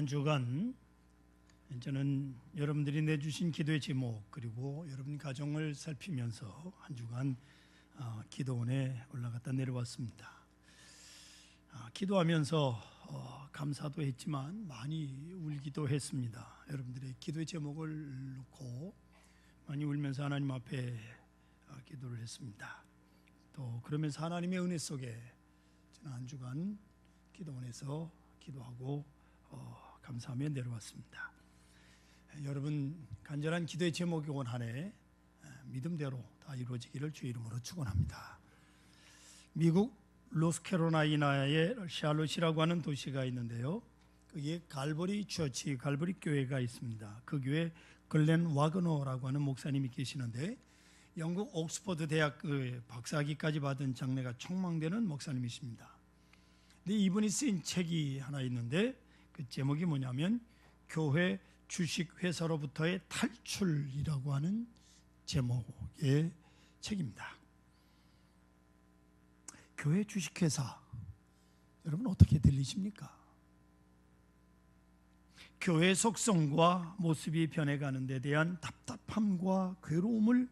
주간 저는 여러분들이 내주신 기도의 제목 그리고 여러분 가정을 살피면서 한 주간 기도원에 올라갔다 내려왔습니다. 기도하면서 감사도 했지만 많이 울기도 했습니다. 여러분들의 기도의 제목을 놓고 많이 울면서 하나님 앞에 기도를 했습니다. 또 그러면서 하나님의 은혜 속에 저는 한 주간 기도원에서 기도하고 감사하며 내려왔습니다. 여러분 간절한 기도의 제목이 온 한 해 믿음대로 다 이루어지기를 주의 이름으로 축원합니다. 미국 노스캐롤라이나의 샬롯이라고 하는 도시가 있는데요, 거기에 갈보리 처치, 갈보리 교회가 있습니다. 그 교회 글렌 와그너라고 하는 목사님이 계시는데 영국 옥스퍼드 대학 박사학위까지 받은 장래가 촉망되는 목사님이십니다. 근데 이분이 쓰인 책이 하나 있는데 그 제목이 뭐냐면 교회 주식회사로부터의 탈출이라고 하는 제목의 책입니다. 교회 주식회사, 여러분 어떻게 들리십니까? 교회 속성과 모습이 변해가는 데 대한 답답함과 괴로움을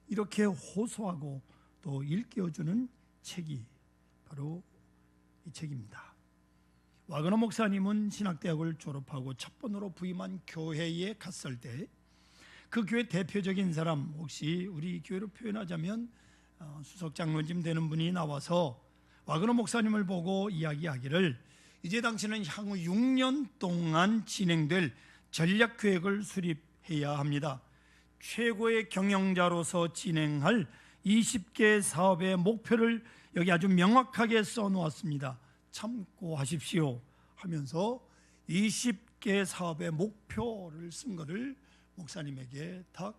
이렇게 호소하고 또 일깨워주는 책이 바로 이 책입니다. 와그너 목사님은 신학대학을 졸업하고 첫 번으로 부임한 교회에 갔을 때 그 교회 대표적인 사람, 혹시 우리 교회로 표현하자면 수석장로님 되는 분이 나와서 와그너 목사님을 보고 이야기하기를 이제 당신은 향후 6년 동안 진행될 전략계획을 수립해야 합니다. 최고의 경영자로서 진행할 20개 사업의 목표를 여기 아주 명확하게 써놓았습니다. 참고하십시오 하면서 20개 사업의 목표를 쓴 것을 목사님에게 딱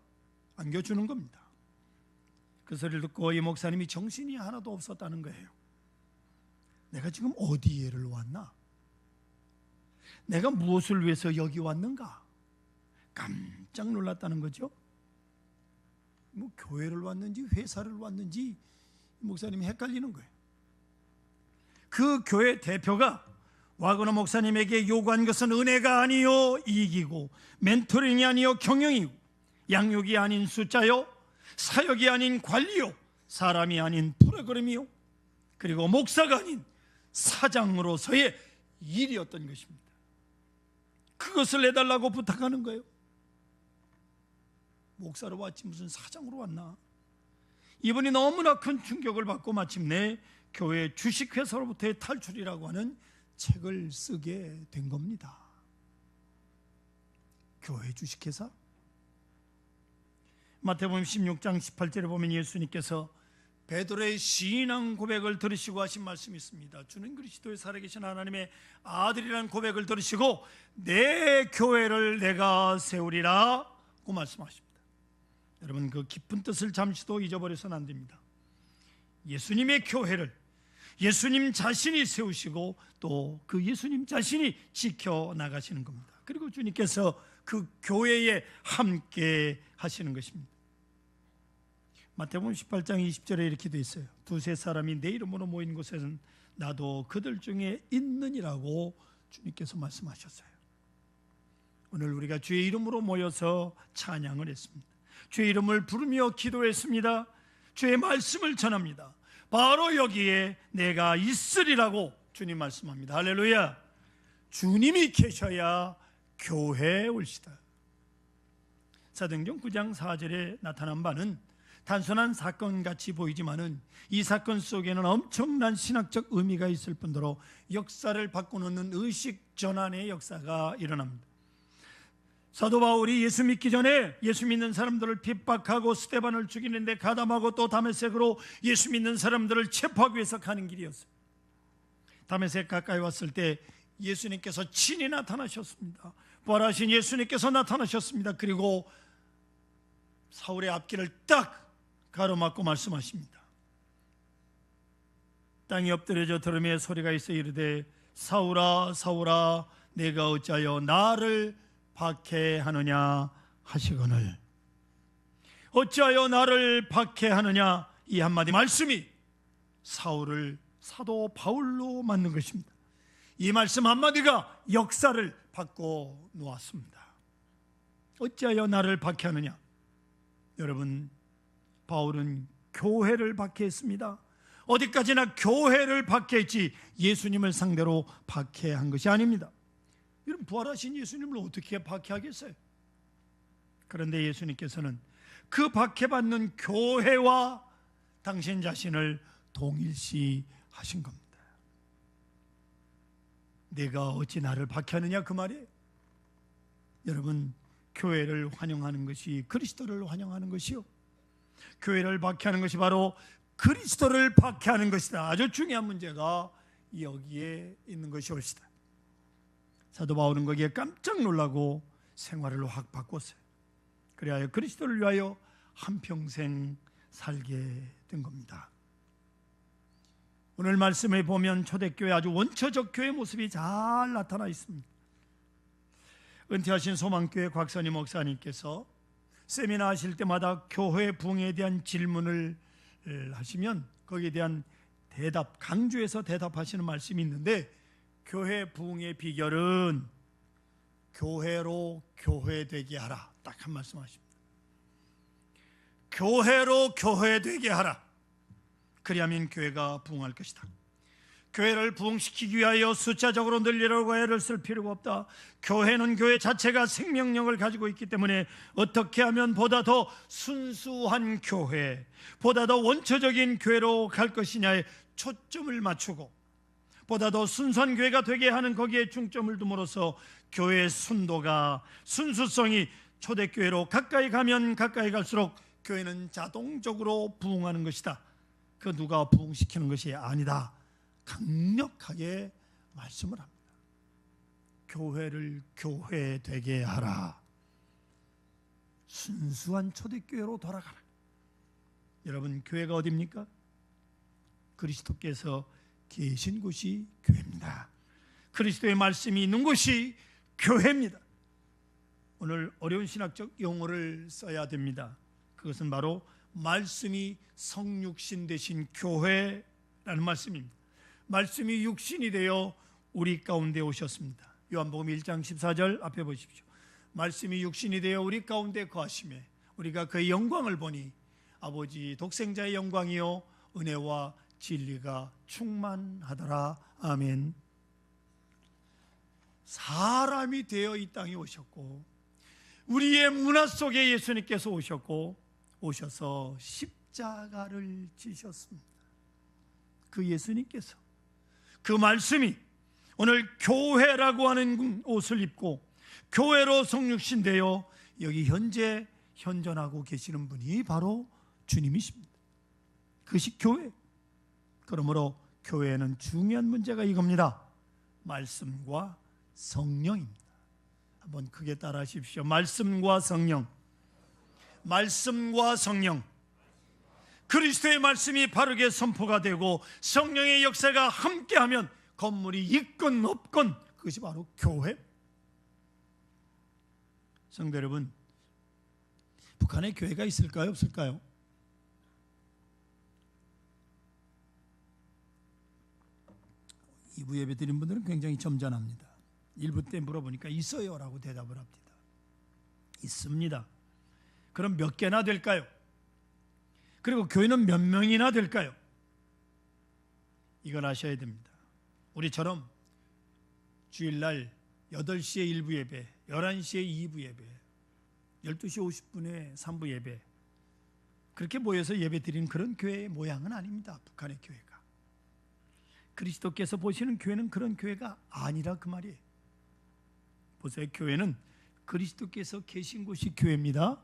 안겨주는 겁니다. 그 소리를 듣고 이 목사님이 정신이 하나도 없었다는 거예요. 내가 지금 어디에를 왔나? 내가 무엇을 위해서 여기 왔는가? 깜짝 놀랐다는 거죠. 뭐 교회를 왔는지 회사를 왔는지 목사님이 헷갈리는 거예요. 그 교회 대표가 와그너 목사님에게 요구한 것은 은혜가 아니요 이익이고, 멘토링이 아니요 경영이고, 양육이 아닌 숫자요, 사역이 아닌 관리요, 사람이 아닌 프로그램이요, 그리고 목사가 아닌 사장으로서의 일이었던 것입니다. 그것을 해달라고 부탁하는 거예요. 목사로 왔지 무슨 사장으로 왔나? 이분이 너무나 큰 충격을 받고 마침내 교회 주식회사로부터의 탈출이라고 하는 책을 쓰게 된 겁니다. 교회 주식회사? 마태복음 16장 18절에 보면 예수님께서 베드로의 신앙 고백을 들으시고 하신 말씀이 있습니다. 주는 그리스도의 살아계신 하나님의 아들이라는 고백을 들으시고 내 교회를 내가 세우리라고 말씀하십니다. 여러분 그 깊은 뜻을 잠시도 잊어버려서는 안 됩니다. 예수님의 교회를 예수님 자신이 세우시고 또 그 예수님 자신이 지켜나가시는 겁니다. 그리고 주님께서 그 교회에 함께 하시는 것입니다. 마태복음 18장 20절에 이렇게 되어 있어요. 두세 사람이 내 이름으로 모인 곳에는 나도 그들 중에 있느니라고 주님께서 말씀하셨어요. 오늘 우리가 주의 이름으로 모여서 찬양을 했습니다. 주의 이름을 부르며 기도했습니다. 주의 말씀을 전합니다. 바로 여기에 내가 있으리라고 주님 말씀합니다. 할렐루야. 주님이 계셔야 교회에 올시다. 사도행전 9장 4절에 나타난 바는 단순한 사건같이 보이지만은 이 사건 속에는 엄청난 신학적 의미가 있을 뿐더러 역사를 바꾸는 의식 전환의 역사가 일어납니다. 사도 바울이 예수 믿기 전에 예수 믿는 사람들을 핍박하고 스데반을 죽이는데 가담하고 또 다메섹으로 예수 믿는 사람들을 체포하기 위해서 가는 길이었어요. 다메섹 가까이 왔을 때 예수님께서 친히 나타나셨습니다. 부활하신 예수님께서 나타나셨습니다. 그리고 사울의 앞길을 딱 가로막고 말씀하십니다. 땅이 엎드려져 들음에 소리가 있어 이르되 사울아 사울아 내가 어찌하여 나를 박해하느냐 하시거늘. 어찌하여 나를 박해하느냐, 이 한마디 말씀이 사울을 사도 바울로 만든 것입니다. 이 말씀 한마디가 역사를 바꿔 놓았습니다. 어찌하여 나를 박해하느냐? 여러분, 바울은 교회를 박해했습니다. 어디까지나 교회를 박해했지 예수님을 상대로 박해한 것이 아닙니다. 여러분, 부활하신 예수님을 어떻게 박해하겠어요? 그런데 예수님께서는 그 박해받는 교회와 당신 자신을 동일시하신 겁니다. 내가 어찌 나를 박해하느냐 그 말이에요. 여러분, 교회를 환영하는 것이 그리스도를 환영하는 것이요, 교회를 박해하는 것이 바로 그리스도를 박해하는 것이다. 아주 중요한 문제가 여기에 있는 것이옵시다. 사도 바울은 거기에 깜짝 놀라고 생활을 확 바꿨어요. 그래야 그리스도를 위하여 한평생 살게 된 겁니다. 오늘 말씀을 보면 초대교회 아주 원초적 교회 모습이 잘 나타나 있습니다. 은퇴하신 소망교회 곽선희 목사님께서 세미나 하실 때마다 교회 부흥에 대한 질문을 하시면 거기에 대한 대답, 강조해서 대답하시는 말씀이 있는데, 교회 부흥의 비결은 교회로 교회되게 하라, 딱 한 말씀 하십니다. 교회로 교회되게 하라. 그리하면 교회가 부흥할 것이다. 교회를 부흥시키기 위하여 숫자적으로 늘리려고 애를 쓸 필요가 없다. 교회는 교회 자체가 생명력을 가지고 있기 때문에 어떻게 하면 보다 더 순수한 교회, 보다 더 원초적인 교회로 갈 것이냐에 초점을 맞추고, 보다 더 순수한 교회가 되게 하는 거기에 중점을 둠으로써 교회의 순도가, 순수성이 초대교회로 가까이 가면 가까이 갈수록 교회는 자동적으로 부흥하는 것이다. 그 누가 부흥시키는 것이 아니다. 강력하게 말씀을 합니다. 교회를 교회 되게 하라. 순수한 초대교회로 돌아가라. 여러분, 교회가 어디입니까? 그리스도께서 계신 곳이 교회입니다. 그리스도의 말씀이 있는 곳이 교회입니다. 오늘 어려운 신학적 용어를 써야 됩니다. 그것은 바로 말씀이 성육신 되신 교회라는 말씀입니다. 말씀이 육신이 되어 우리 가운데 오셨습니다. 요한복음 1장 14절 앞에 보십시오. 말씀이 육신이 되어 우리 가운데 거하시매 우리가 그의 영광을 보니 아버지 독생자의 영광이요 은혜와 진리가 충만하더라. 아멘. 사람이 되어 이 땅에 오셨고, 우리의 문화 속에 예수님께서 오셔서 십자가를 지셨습니다. 그 예수님께서, 그 말씀이 오늘 교회라고 하는 옷을 입고 교회로 성육신 되어 여기 현재 현존하고 계시는 분이 바로 주님이십니다. 그것이 교회. 그러므로 교회에는 중요한 문제가 이겁니다. 말씀과 성령입니다. 한번 크게 따라 하십시오. 말씀과 성령. 말씀과 성령. 그리스도의 말씀이 바르게 선포가 되고 성령의 역사가 함께하면 건물이 있건 없건 그것이 바로 교회. 성도 여러분, 북한에 교회가 있을까요, 없을까요? 이부 예배 드린 분들은 굉장히 점잖합니다. 1부 때 물어보니까 있어요 라고 대답을 합니다. 있습니다. 그럼 몇 개나 될까요? 그리고 교회는 몇 명이나 될까요? 이걸 아셔야 됩니다. 우리처럼 주일날 8시에 1부 예배, 11시에 2부 예배, 12시 50분에 3부 예배, 그렇게 모여서 예배 드리는 그런 교회의 모양은 아닙니다. 북한의 교회가. 그리스도께서 보시는 교회는 그런 교회가 아니라 그 말이에요. 보세요. 교회는 그리스도께서 계신 곳이 교회입니다.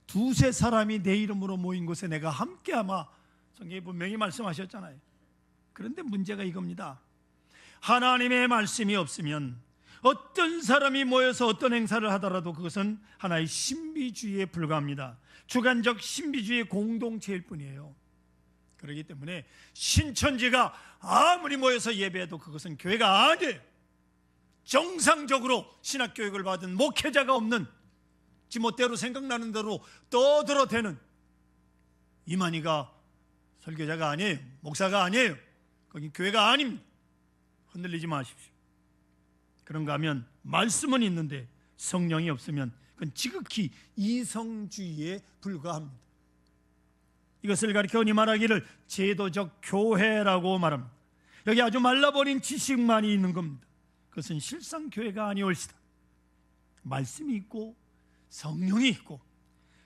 두세 사람이 내 이름으로 모인 곳에 내가 함께하마, 성경에 분명히 말씀하셨잖아요. 그런데 문제가 이겁니다. 하나님의 말씀이 없으면 어떤 사람이 모여서 어떤 행사를 하더라도 그것은 하나의 신비주의에 불과합니다. 주관적 신비주의의 공동체일 뿐이에요. 그렇기 때문에 신천지가 아무리 모여서 예배해도 그것은 교회가 아니에요. 정상적으로 신학교육을 받은 목회자가 없는, 지멋대로 생각나는 대로 떠들어대는 이만희가 설교자가 아니에요. 목사가 아니에요. 거긴 교회가 아닙니다. 흔들리지 마십시오. 그런가 하면 말씀은 있는데 성령이 없으면 그건 지극히 이성주의에 불과합니다. 이것을 가리켜 흔히 말하기를 제도적 교회라고 말합니다. 여기 아주 말라버린 지식만이 있는 겁니다. 그것은 실상 교회가 아니올시다. 말씀이 있고 성령이 있고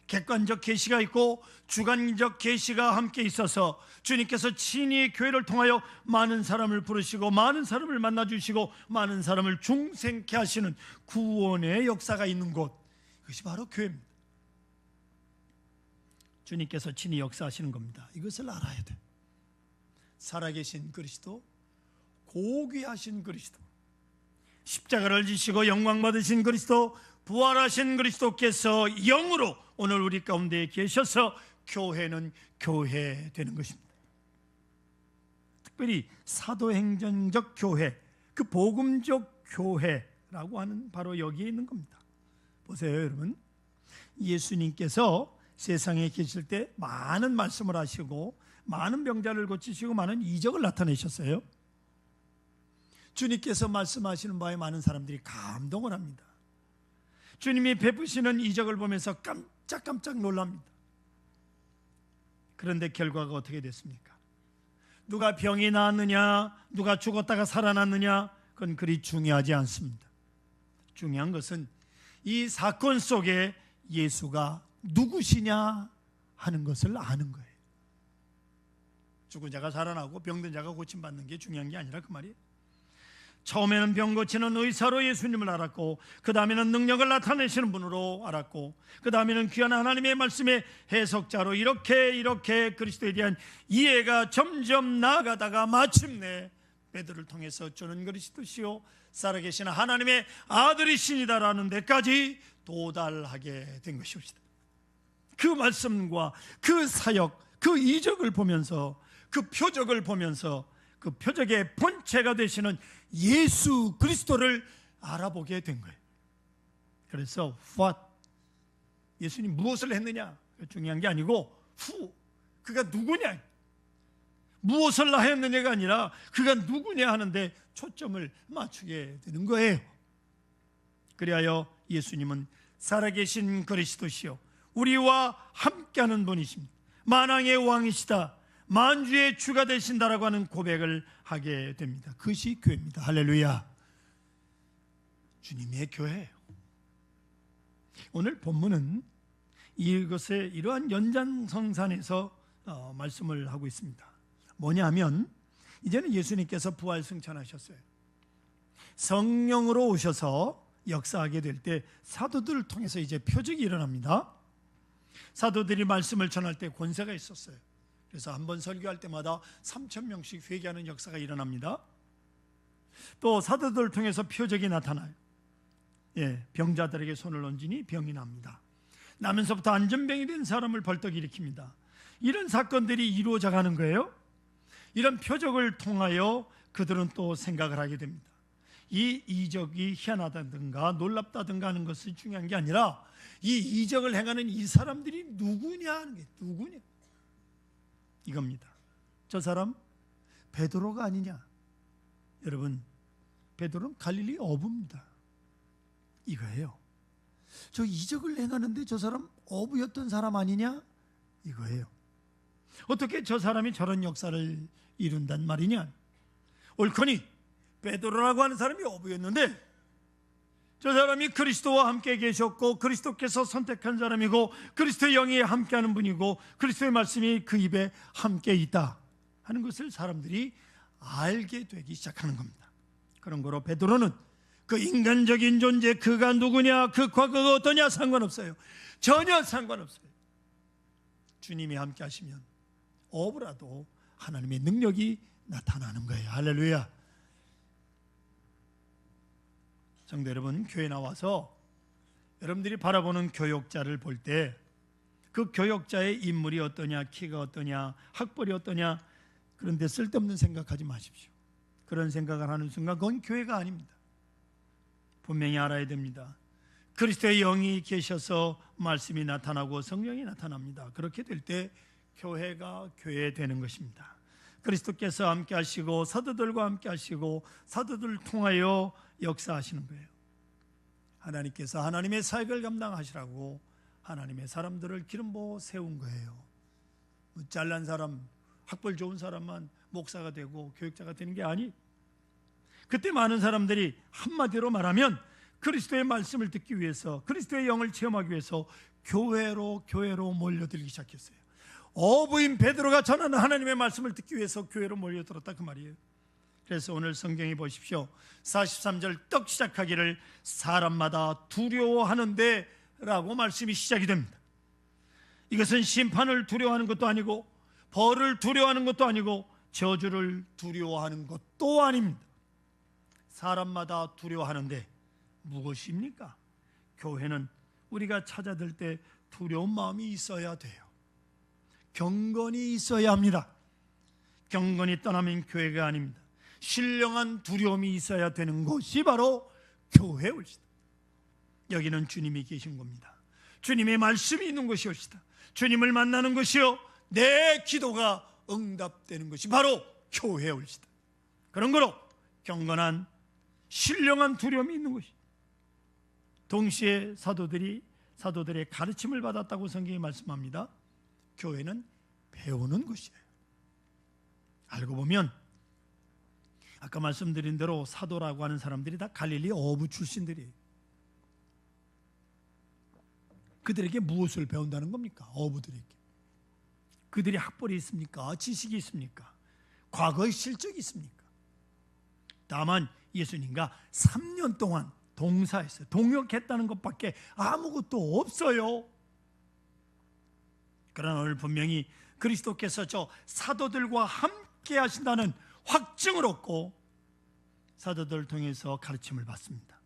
객관적 계시가 있고 주관적 계시가 함께 있어서 주님께서 친히 교회를 통하여 많은 사람을 부르시고 많은 사람을 만나주시고 많은 사람을 중생케 하시는 구원의 역사가 있는 곳, 그것이 바로 교회입니다. 주님께서 친히 역사하시는 겁니다. 이것을 알아야 돼. 살아계신 그리스도, 고귀하신 그리스도, 십자가를 지시고 영광 받으신 그리스도, 부활하신 그리스도께서 영으로 오늘 우리 가운데 계셔서 교회는 교회 되는 것입니다. 특별히 사도행전적 교회, 그 복음적 교회라고 하는 바로 여기에 있는 겁니다. 보세요, 여러분. 예수님께서 세상에 계실 때 많은 말씀을 하시고 많은 병자를 고치시고 많은 이적을 나타내셨어요. 주님께서 말씀하시는 바에 많은 사람들이 감동을 합니다. 주님이 베푸시는 이적을 보면서 깜짝깜짝 놀랍니다. 그런데 결과가 어떻게 됐습니까? 누가 병이 나았느냐, 누가 죽었다가 살아났느냐, 그건 그리 중요하지 않습니다. 중요한 것은 이 사건 속에 예수가 누구시냐 하는 것을 아는 거예요. 죽은 자가 살아나고 병든 자가 고침받는 게 중요한 게 아니라 그 말이에요. 처음에는 병 고치는 의사로 예수님을 알았고, 그 다음에는 능력을 나타내시는 분으로 알았고, 그 다음에는 귀한 하나님의 말씀의 해석자로 이렇게 그리스도에 대한 이해가 점점 나아가다가 마침내 베드로를 통해서 주는 그리스도시요 살아계신 하나님의 아들이시니다라는 데까지 도달하게 된 것이옵니다. 그 말씀과 그 사역, 그 이적을 보면서, 그 표적을 보면서 그 표적의 본체가 되시는 예수 그리스도를 알아보게 된 거예요. 그래서 what, 예수님 무엇을 했느냐 중요한 게 아니고 who, 그가 누구냐, 무엇을 하였느냐가 아니라 그가 누구냐 하는데 초점을 맞추게 되는 거예요. 그리하여 예수님은 살아계신 그리스도시요 우리와 함께하는 분이십니다. 만왕의 왕이시다, 만주의 주가 되신다라고 하는 고백을 하게 됩니다. 그것이 교회입니다. 할렐루야. 주님의 교회예요. 오늘 본문은 이것의 이러한 연장성산에서 말씀을 하고 있습니다. 뭐냐면 이제는 예수님께서 부활 승천하셨어요. 성령으로 오셔서 역사하게 될 때 사도들을 통해서 이제 표적이 일어납니다. 사도들이 말씀을 전할 때 권세가 있었어요. 그래서 한번 설교할 때마다 3,000명씩 회개하는 역사가 일어납니다. 또 사도들을 통해서 표적이 나타나요. 병자들에게 손을 얹으니 병이 납니다. 나면서부터 안전병이 된 사람을 벌떡 일으킵니다. 이런 사건들이 이루어져 가는 거예요. 이런 표적을 통하여 그들은 또 생각을 하게 됩니다. 이 이적이 희한하다든가 놀랍다든가 하는 것이 중요한 게 아니라 이 이적을 행하는 이 사람들이 누구냐 하는 게, 누구냐 이겁니다. 저 사람 베드로가 아니냐. 여러분, 베드로는 갈릴리 어부입니다. 이거예요. 저 이적을 행하는데 저 사람 어부였던 사람 아니냐, 이거예요. 어떻게 저 사람이 저런 역사를 이룬단 말이냐. 옳거니 베드로라고 하는 사람이 어부였는데 저 사람이 그리스도와 함께 계셨고 그리스도께서 선택한 사람이고 그리스도의 영이 함께하는 분이고 그리스도의 말씀이 그 입에 함께 있다 하는 것을 사람들이 알게 되기 시작하는 겁니다. 그런 거로 베드로는 그 인간적인 존재, 그가 누구냐, 그 과거가 어떠냐 상관없어요. 전혀 상관없어요. 주님이 함께 하시면 어부라도 하나님의 능력이 나타나는 거예요. 할렐루야. 성도 여러분, 교회 나와서 여러분들이 바라보는 교역자를 볼 때 그 교역자의 인물이 어떠냐, 키가 어떠냐, 학벌이 어떠냐, 그런데 쓸데없는 생각하지 마십시오. 그런 생각을 하는 순간 그건 교회가 아닙니다. 분명히 알아야 됩니다. 그리스도의 영이 계셔서 말씀이 나타나고 성령이 나타납니다. 그렇게 될 때 교회가 교회 되는 것입니다. 그리스도께서 함께 하시고 사도들과 함께 하시고 사도들을 통하여 역사하시는 거예요. 하나님께서 하나님의 사역을 감당하시라고 하나님의 사람들을 기름 부어 세운 거예요. 잘난 사람, 학벌 좋은 사람만 목사가 되고 교육자가 되는 게 아니. 그때 많은 사람들이 한마디로 말하면 그리스도의 말씀을 듣기 위해서, 그리스도의 영을 체험하기 위해서 교회로 몰려들기 시작했어요. 어부인 베드로가 전하는 하나님의 말씀을 듣기 위해서 교회로 몰려들었다 그 말이에요. 그래서 오늘 성경에 보십시오. 43절 떡 시작하기를 사람마다 두려워하는데 라고 말씀이 시작이 됩니다. 이것은 심판을 두려워하는 것도 아니고 벌을 두려워하는 것도 아니고 저주를 두려워하는 것도 아닙니다. 사람마다 두려워하는데 무엇입니까? 교회는 우리가 찾아들 때 두려운 마음이 있어야 돼요. 경건이 있어야 합니다. 경건이 떠나면 교회가 아닙니다. 신령한 두려움이 있어야 되는 곳이 바로 교회일시다. 여기는 주님이 계신 겁니다. 주님의 말씀이 있는 곳이 올시다. 주님을 만나는 것이요 내 기도가 응답되는 것이 바로 교회일시다. 그런 거로 경건한 신령한 두려움이 있는 것이, 동시에 사도들의 가르침을 받았다고 성경이 말씀합니다. 교회는 배우는 것이에요. 알고 보면 아까 말씀드린 대로 사도라고 하는 사람들이 다 갈릴리 어부 출신들이에요. 그들에게 무엇을 배운다는 겁니까? 어부들에게. 그들이 학벌이 있습니까? 지식이 있습니까? 과거의 실적이 있습니까? 다만 예수님과 3년 동안 동사했어요. 동역했다는 것밖에 아무것도 없어요. 그러나 오늘 분명히 그리스도께서 저 사도들과 함께 하신다는 확증을 얻고 사도들을 통해서 가르침을 받습니다.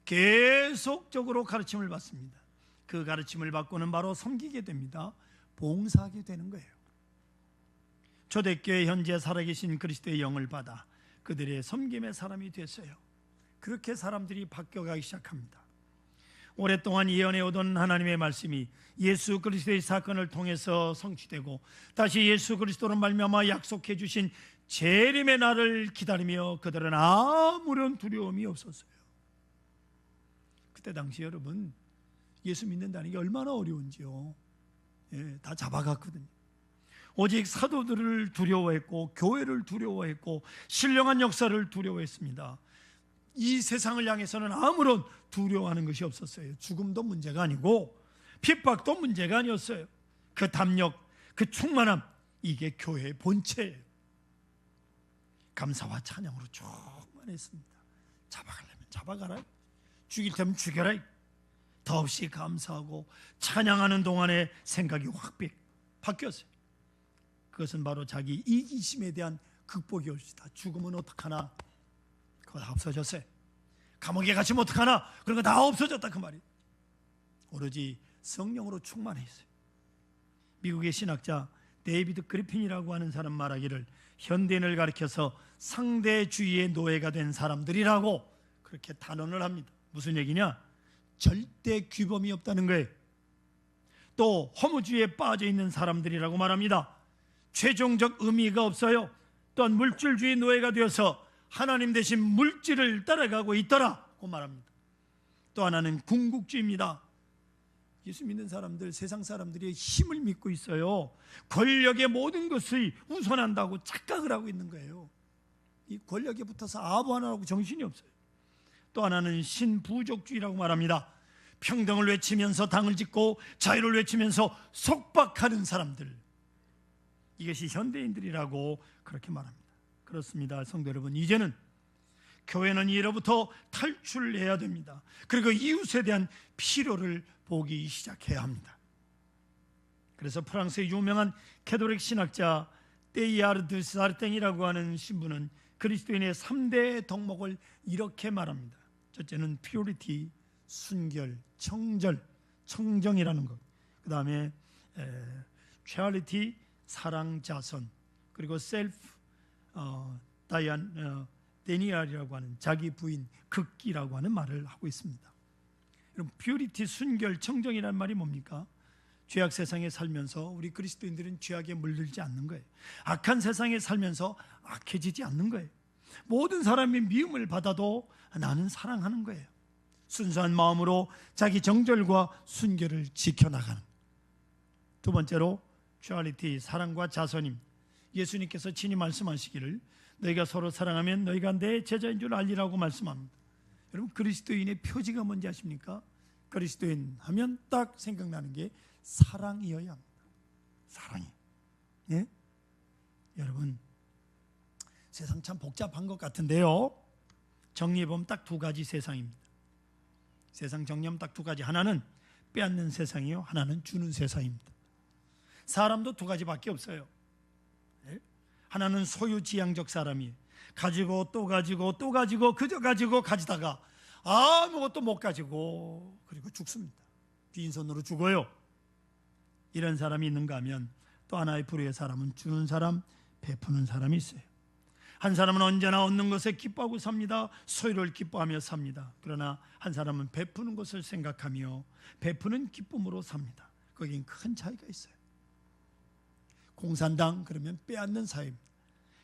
계속적으로 가르침을 받습니다. 그 가르침을 받고는 바로 섬기게 됩니다. 봉사하게 되는 거예요. 초대교회 현재 살아계신 그리스도의 영을 받아 그들의 섬김의 사람이 됐어요. 그렇게 사람들이 바뀌어가기 시작합니다. 오랫동안 예언해오던 하나님의 말씀이 예수 그리스도의 사건을 통해서 성취되고 다시 예수 그리스도로 말미암아 약속해 주신 재림의 날을 기다리며 그들은 아무런 두려움이 없었어요. 그때 당시 여러분 예수 믿는다는 게 얼마나 어려운지요. 다 잡아갔거든요. 오직 사도들을 두려워했고 교회를 두려워했고 신령한 역사를 두려워했습니다. 이 세상을 향해서는 아무런 두려워하는 것이 없었어요. 죽음도 문제가 아니고 핍박도 문제가 아니었어요. 그 담력, 그 충만함, 이게 교회의 본체예요. 감사와 찬양으로 충만했습니다. 잡아가려면 잡아가라, 죽일 테면 죽여라. 더없이 감사하고 찬양하는 동안에 생각이 확 바뀌었어요. 그것은 바로 자기 이기심에 대한 극복이 올시다. 죽으면 어떡하나? 그거 다 없어졌어요. 감옥에 갇히면 어떡하나? 그런 거 다 없어졌다 그 말이에요. 오로지 성령으로 충만했어요. 미국의 신학자 데이비드 그리핀이라고 하는 사람 말하기를 현대인을 가리켜서 상대주의의 노예가 된 사람들이라고 그렇게 단언을 합니다. 무슨 얘기냐? 절대 규범이 없다는 거예요. 또 허무주의에 빠져 있는 사람들이라고 말합니다. 최종적 의미가 없어요. 또한 물질주의 노예가 되어서 하나님 대신 물질을 따라가고 있더라고 말합니다. 또 하나는 궁극주의입니다. 예수 믿는 사람들, 세상 사람들이 힘을 믿고 있어요. 권력의 모든 것이 우선한다고 착각을 하고 있는 거예요. 이 권력에 붙어서 아부 하나라고 정신이 없어요. 또 하나는 신부족주의라고 말합니다. 평등을 외치면서 당을 짓고 자유를 외치면서 속박하는 사람들, 이것이 현대인들이라고 그렇게 말합니다. 그렇습니다. 성도 여러분, 이제는 교회는 이로부터 탈출해야 됩니다. 그리고 이웃에 대한 필요를 보기 시작해야 합니다. 그래서 프랑스의 유명한 캐톨릭 신학자 테이야르드 사르탱이라고 하는 신부는 그리스도인의 3대 덕목을 이렇게 말합니다. 첫째는 퓨리티, 순결, 청정이라는 것. 그 다음에 charity, 사랑, 자선, 그리고 셀프 데니얼이라고 하는 자기 부인, 극기라고 하는 말을 하고 있습니다. 여러분, 퓨리티, 순결, 청정이라는 말이 뭡니까? 죄악 세상에 살면서 우리 그리스도인들은 죄악에 물들지 않는 거예요. 악한 세상에 살면서 악해지지 않는 거예요. 모든 사람이 미움을 받아도 나는 사랑하는 거예요. 순수한 마음으로 자기 정절과 순결을 지켜나가는. 두 번째로 큐얼리티, 사랑과 자선임. 예수님께서 친히 말씀하시기를 너희가 서로 사랑하면 너희가 내 제자인 줄 알리라고 말씀합니다. 여러분, 그리스도인의 표지가 뭔지 아십니까? 그리스도인 하면 딱 생각나는 게 사랑이어야 합니다. 사랑이. 예? 여러분, 세상 참 복잡한 것 같은데요, 정리해보면 딱 두 가지 세상입니다. 세상 정리하면 딱 두 가지. 하나는 빼앗는 세상이요, 하나는 주는 세상입니다. 사람도 두 가지밖에 없어요. 예? 하나는 소유지향적 사람이에요. 가지고 또 가지고 또 가지고 그저 가지고 가지다가 아무것도 못 가지고 그리고 죽습니다. 빈손으로 죽어요. 이런 사람이 있는가 하면 또 하나의 부류의 사람은 주는 사람, 베푸는 사람이 있어요. 한 사람은 언제나 얻는 것에 기뻐하고 삽니다. 소유를 기뻐하며 삽니다. 그러나 한 사람은 베푸는 것을 생각하며 베푸는 기쁨으로 삽니다. 거긴 큰 차이가 있어요. 공산당 그러면 빼앗는 사회입니다.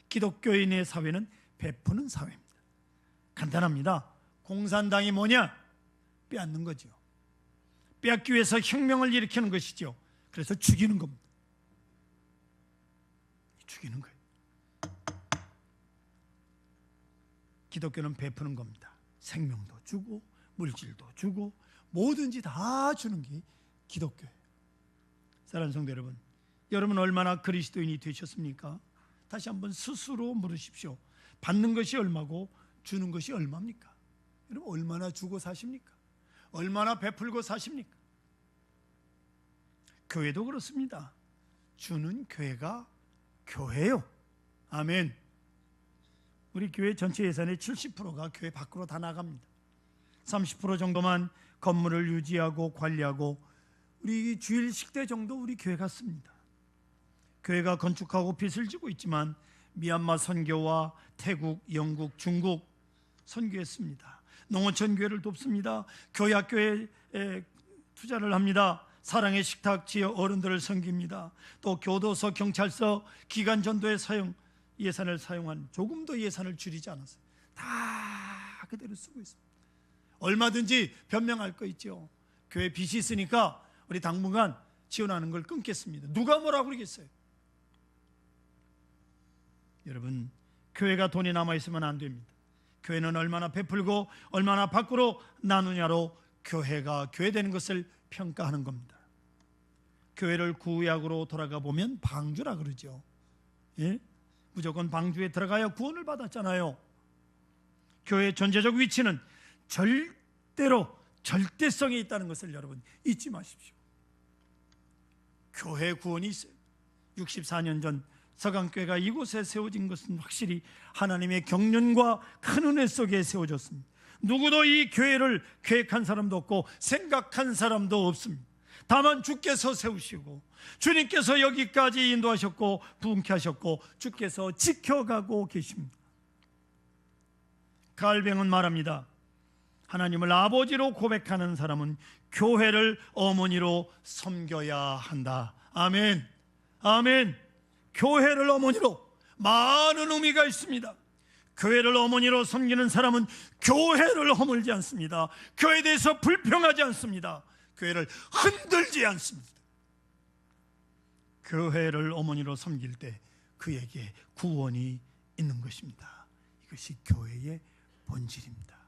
기독교인의 사회는 베푸는 사회입니다. 간단합니다. 공산당이 뭐냐? 빼앗는 거죠. 빼앗기 위해서 혁명을 일으키는 것이죠. 그래서 죽이는 겁니다. 죽이는 거예요. 기독교는 베푸는 겁니다. 생명도 주고 물질도 주고 뭐든지 다 주는 게 기독교예요. 사랑하는 성도 여러분, 여러분 얼마나 그리스도인이 되셨습니까? 다시 한번 스스로 물으십시오. 받는 것이 얼마고 주는 것이 얼마입니까? 여러분 얼마나 주고 사십니까? 얼마나 베풀고 사십니까? 교회도 그렇습니다. 주는 교회가 교회요. 아멘. 우리 교회 전체 예산의 70%가 교회 밖으로 다 나갑니다. 30% 정도만 건물을 유지하고 관리하고 우리 주일 식대 정도 우리 교회가 씁니다. 교회가 건축하고 빚을 지고 있지만 미얀마 선교와 태국, 영국, 중국 선교했습니다. 농어촌 교회를 돕습니다. 교회학교에 투자를 합니다. 사랑의 식탁 지역 어른들을 섬깁니다. 또 교도소, 경찰서, 기관 전도에 예산을 사용한, 조금도 예산을 줄이지 않았어요. 다 그대로 쓰고 있습니다. 얼마든지 변명할 거 있죠. 교회 빚이 있으니까 우리 당분간 지원하는 걸 끊겠습니다. 누가 뭐라고 그러겠어요? 여러분, 교회가 돈이 남아있으면 안 됩니다. 교회는 얼마나 베풀고 얼마나 밖으로 나누냐로 교회가 교회되는 것을 평가하는 겁니다. 교회를 구약으로 돌아가 보면 방주라 그러죠. 예? 무조건 방주에 들어가야 구원을 받았잖아요. 교회의 존재적 위치는 절대로 절대성이 있다는 것을 여러분 잊지 마십시오. 교회 구원이 있어요. 64년 전 서강교회가 이곳에 세워진 것은 확실히 하나님의 경륜과 큰 은혜 속에 세워졌습니다. 누구도 이 교회를 계획한 사람도 없고 생각한 사람도 없습니다. 다만 주께서 세우시고 주님께서 여기까지 인도하셨고 부흥케 하셨고 주께서 지켜가고 계십니다. 갈뱅은 말합니다. 하나님을 아버지로 고백하는 사람은 교회를 어머니로 섬겨야 한다. 아멘. 아멘. 교회를 어머니로, 많은 의미가 있습니다. 교회를 어머니로 섬기는 사람은 교회를 허물지 않습니다. 교회에 대해서 불평하지 않습니다. 교회를 흔들지 않습니다. 교회를 어머니로 섬길 때 그에게 구원이 있는 것입니다. 이것이 교회의 본질입니다.